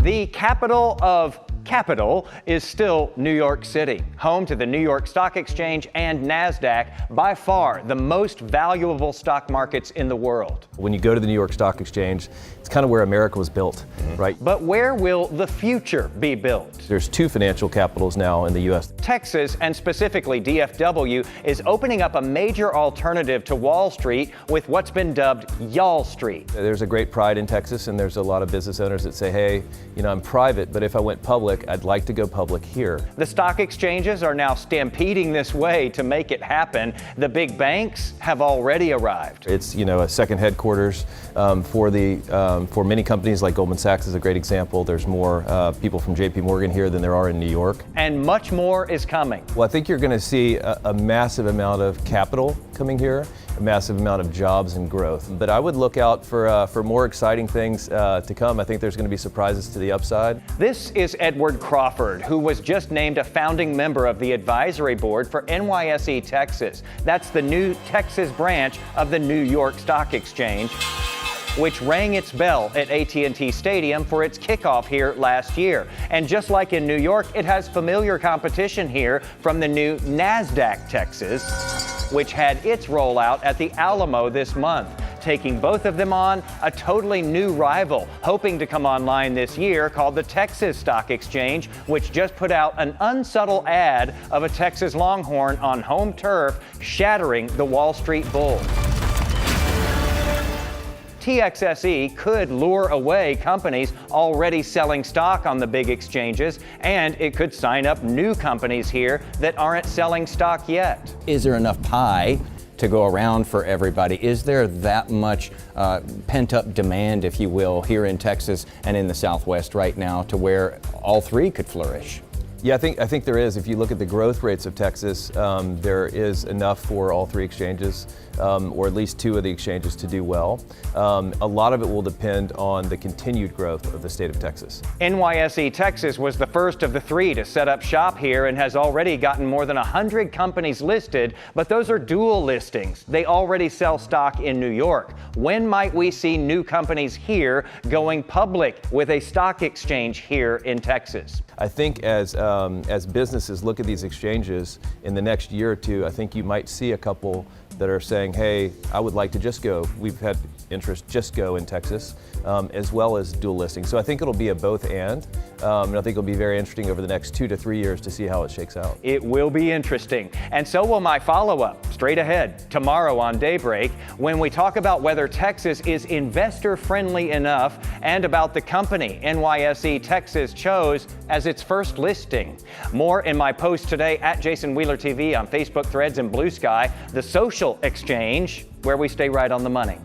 The capital of capital is still New York City, home to the New York Stock Exchange and NASDAQ, by far the most valuable stock markets in the world. When you go to the New York Stock Exchange, it's kind of where America was built, right? But where will the future be built? There's two financial capitals now in the U.S. Texas, and specifically DFW, is opening up a major alternative to Wall Street with what's been dubbed Y'all Street. There's a great pride in Texas, and there's a lot of business owners that say, hey, I'm private, but if I went public, I'd like to go public here. The stock exchanges are now stampeding this way to make it happen. The big banks have already arrived. It's, a second headquarters for many companies, like Goldman Sachs is a great example. There's more people from JP Morgan here than there are in New York. And much more is coming. Well, I think you're going to see a massive amount of capital coming here, a massive amount of jobs and growth. But I would look out for more exciting things to come. I think there's going to be surprises to the upside. This is Edward Crawford, who was just named a founding member of the advisory board for NYSE Texas. That's the new Texas branch of the New York Stock Exchange, which rang its bell at AT&T Stadium for its kickoff here last year. And just like in New York, it has familiar competition here from the new NASDAQ Texas, which had its rollout at the Alamo this month, taking both of them on a totally new rival, hoping to come online this year, called the Texas Stock Exchange, which just put out an unsubtle ad of a Texas Longhorn on home turf, shattering the Wall Street Bull. TXSE could lure away companies already selling stock on the big exchanges, and it could sign up new companies here that aren't selling stock yet. Is there enough pie to go around for everybody? Is there that much pent-up demand, if you will, here in Texas and in the Southwest right now to where all three could flourish? Yeah, I think there is. If you look at the growth rates of Texas, there is enough for all three exchanges, or at least two of the exchanges, to do well. A lot of it will depend on the continued growth of the state of Texas. NYSE Texas was the first of the three to set up shop here and has already gotten more than 100 companies listed, but those are dual listings. They already sell stock in New York. When might we see new companies here going public with a stock exchange here in Texas? I think as businesses look at these exchanges in the next year or two, I think you might see a couple that are saying, hey, I would like to just go. We've had interest just go in Texas, as well as dual listing. So I think it'll be a both and I think it'll be very interesting over the next 2 to 3 years to see how it shakes out. It will be interesting. And so will my follow-up straight ahead tomorrow on Daybreak, when we talk about whether Texas is investor-friendly enough and about the company NYSE Texas chose as its first listing. More in my post today at Jason Wheeler TV on Facebook, Threads, and Blue Sky, the social exchange where we stay right on the money.